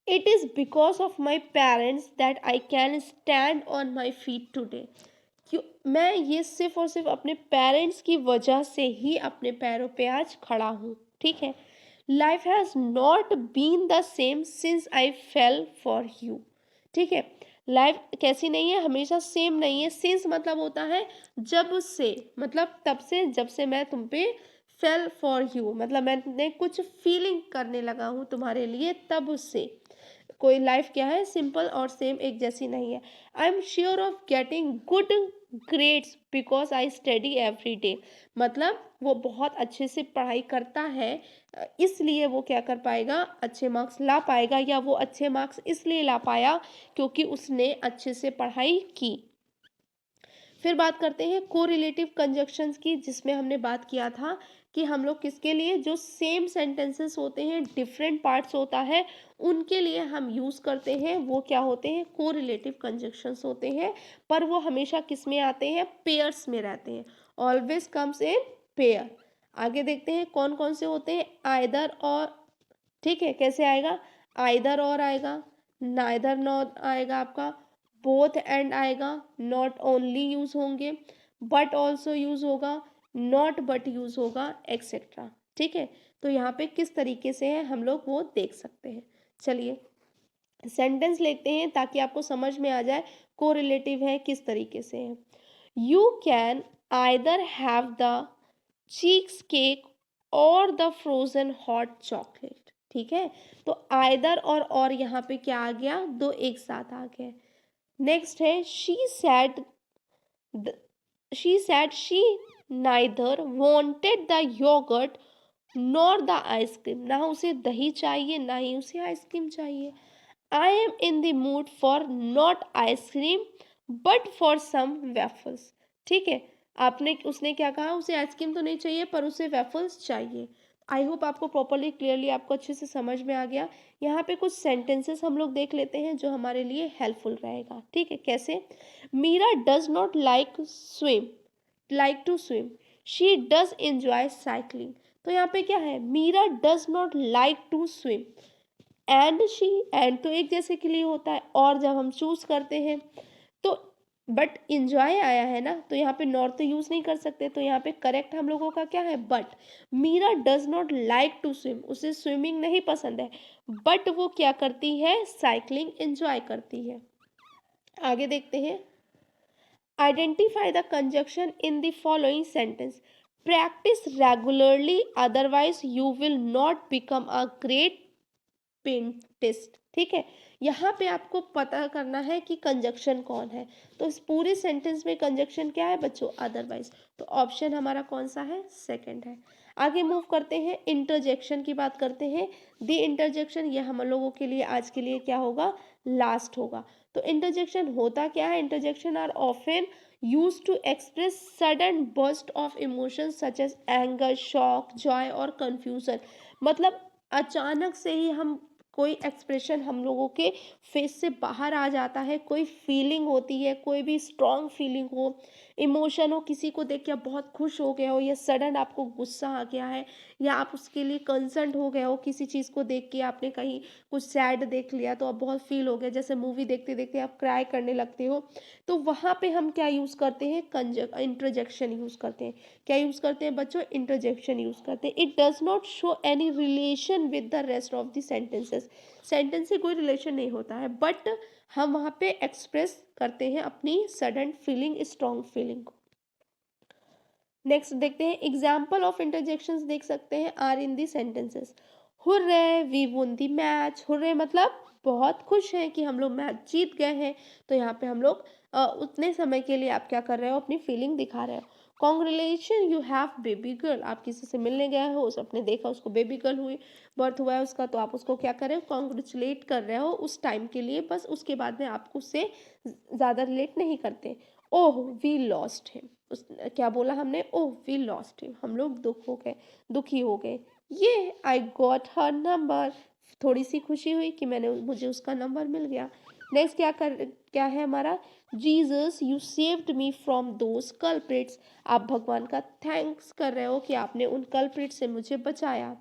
it is because of my parents that I can stand on my feet today, क्यों मैं ये सिर्फ और सिर्फ अपने पेरेंट्स की वजह से ही अपने पैरों पे आज खड़ा हूँ। ठीक है, life has not been the same since I fell for you. ठीक है, लाइफ कैसी नहीं है, हमेशा सेम नहीं है। सिंस मतलब होता है जब से, मतलब तब से, जब से मैं तुम पे फेल फॉर यू, मतलब मैंने कुछ फीलिंग करने लगा हूँ तुम्हारे लिए, तब से। कोई लाइफ क्या है, सिंपल और सेम एक जैसी नहीं है। I am sure of getting good grades because I study every day, मतलब वो बहुत अच्छे से पढ़ाई करता है, इसलिए वो क्या कर पाएगा, अच्छे मार्क्स ला पाएगा, या वो अच्छे मार्क्स इसलिए ला पाया क्योंकि उसने अच्छे से पढ़ाई की। फिर बात करते हैं कोरिलेटिव कंजक्शंस की, जिसमें हमने बात किया था कि हम लोग किसके लिए, जो सेम सेंटेंसेस होते हैं, डिफरेंट पार्ट्स होता है, उनके लिए हम यूज़ करते हैं, वो क्या होते हैं, कोरिलेटिव कंजक्शंस होते हैं, पर वो हमेशा किस में आते हैं, पेयर्स में रहते हैं, ऑलवेज कम्स इन पेयर। आगे देखते हैं कौन कौन से होते हैं, आइदर और। ठीक है, कैसे आएगा, आइदर और आएगा, नाइदर नॉट आएगा आपका, बोथ एंड आएगा, नॉट ओनली यूज होंगे, बट ऑल्सो यूज होगा, नॉट बट यूज होगा, एक्सेट्रा। ठीक है, तो यहाँ पे किस तरीके से है हम लोग वो देख सकते हैं। चलिए सेंटेंस लेते हैं ताकि आपको समझ में आ जाए कोरिलेटिव है किस तरीके से है। You can either have the cheeks cake और द फ्रोजन हॉट चॉकलेट। ठीक है, तो आइदर और यहाँ पे क्या आ गया, दो एक साथ आ गए। नेक्स्ट है she said she neither wanted the yogurt nor the ice cream, ना उसे दही चाहिए ना ही उसे आइसक्रीम चाहिए। I am in the mood for not ice cream but for some waffles. ठीक है, आपने उसने क्या कहा, उसे आइसक्रीम तो नहीं चाहिए पर उसे वेफल्स चाहिए। आई होप आपको प्रॉपरली क्लियरली आपको अच्छे से समझ में आ गया। यहाँ पे कुछ सेंटेंसेस हम लोग देख लेते हैं जो हमारे लिए हेल्पफुल रहेगा। ठीक है, कैसे? Meera does not like to swim, she does enjoy cycling. तो यहाँ पे क्या है, Meera does not like to swim and she, and तो एक जैसे के लिए होता है, और जब हम चूज करते हैं तो बट इंजॉय आया है ना, तो यहाँ पे नॉट तो यूज नहीं कर सकते, तो यहाँ पे करेक्ट हम लोगों का क्या है, but. Meera does not like to swim, उसे स्विमिंग नहीं पसंद है, बट वो क्या करती है, साइकिलिंग एंजॉय करती है। आगे देखते हैं, identify the conjunction in the following sentence, practice regularly otherwise you will not become a great pianist. ठीक है, यहाँ पे आपको पता करना है कि कंजक्शन कौन है। तो इस पूरे सेंटेंस में कंजक्शन क्या है बच्चों, अदरवाइज। तो ऑप्शन हमारा कौन सा है, सेकंड है। आगे मूव करते हैं, इंटरजेक्शन की बात करते हैं। द इंटरजेक्शन, ये हम लोगों के लिए आज के लिए क्या होगा, लास्ट होगा। तो इंटरजेक्शन होता क्या है, interjection are often use to express sudden burst of emotion such as anger, shock, joy और कंफ्यूजन। मतलब अचानक से ही हम कोई एक्सप्रेशन हम लोगों के फेस से बाहर आ जाता है, कोई फीलिंग होती है, कोई भी स्ट्रॉन्ग फीलिंग हो, इमोशन हो, किसी को देख के आप बहुत खुश हो गए हो, या सडन आपको गुस्सा आ गया है, या आप उसके लिए कंसर्न हो गए हो, किसी चीज़ को देख के आपने कहीं कुछ सैड देख लिया तो आप बहुत फील हो गया, जैसे मूवी देखते देखते आप क्राई करने लगते हो, तो वहाँ पे हम क्या यूज़ करते हैं, इंटरजेक्शन यूज़ करते हैं। क्या यूज़ करते हैं बच्चों, इंटरजेक्शन यूज़ करते हैं। It does not show any relation with the rest of the sentences, sentence से कोई रिलेशन नहीं होता है, बट हम वहाँ पे एक्सप्रेस करते हैं अपनी सडन फीलिंग, स्ट्रॉन्ग फीलिंग को। नेक्स्ट देखते हैं, एग्जाम्पल ऑफ इंटरजेक्शंस देख सकते हैं, are in the sentences. Hurray we won the match, hurray मतलब बहुत खुश हैं कि हम लोग मैच जीत गए हैं। तो यहाँ पे हम लोग उतने समय के लिए आप क्या कर रहे हो, अपनी फीलिंग दिखा रहे हो। Congratulation you have baby girl, आप किसी से मिलने गए हो, उस आपने देखा उसको बेबी गर्ल हुई, बर्थ हुआ है उसका, तो आप उसको क्या कर रहे हो, कॉन्ग्रेचुलेट कर रहे हो उस टाइम के लिए बस, उसके बाद में आप उससे ज़्यादा रिलेट नहीं करते। ओह वी लॉस्ट हिम, उस क्या बोला हमने, ओह वी लॉस्ट हिम, हम लोग दुखी हो गए। ये आई गॉट हर नंबर, थोड़ी सी खुशी हुई कि मुझे उसका नंबर मिल गया। नेक्स्ट क्या है हमारा, Jesus you saved me from those culprits, आप भगवान का थैंक्स कर रहे हो कि आपने उन कल्प्रिट से मुझे बचाया।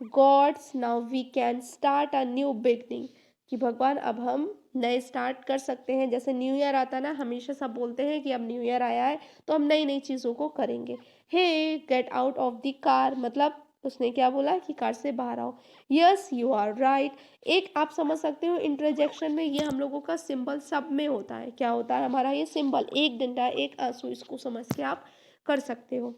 Gods now we can start a new beginning, कि भगवान अब हम नए स्टार्ट कर सकते हैं, जैसे न्यू ईयर आता ना, हमेशा सब बोलते हैं कि अब न्यू ईयर आया है तो हम नई नई चीज़ों को करेंगे। He get out of the car, मतलब उसने क्या बोला कि कार से बाहर आओ। यस यू आर राइट, एक आप समझ सकते हो इंटरजेक्शन में ये हम लोगों का सिंबल सब में होता है, क्या होता है हमारा ये सिंबल, एक डंडा एक आंसू, इसको समझ के आप कर सकते हो।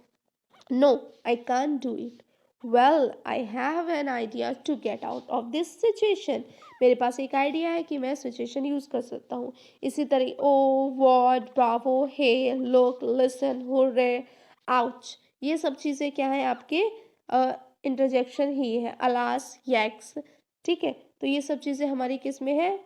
No I can't do it, well I have an idea to get out of this situation, मेरे पास एक आइडिया है कि मैं सिचुएशन यूज़ कर सकता हूँ। इसी तरह oh, what, bravo, hey, look, listen, hurray, ouch, ये सब चीज़ें क्या है आपके इंटरजेक्शन ही है। अलास, यैक्स, ठीक है, तो ये सब चीज़ें हमारी किस में है,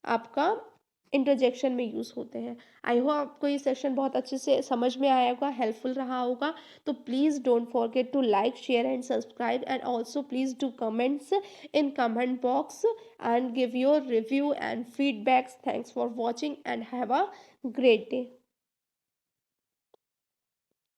आपका इंटरजेक्शन में यूज़ होते हैं। आई होप आपको ये सेशन बहुत अच्छे से समझ में आया होगा, हेल्पफुल रहा होगा। तो please don't forget to like, share and subscribe, and also please do comments in comment box and give your review and feedbacks. Thanks for watching and have a great day.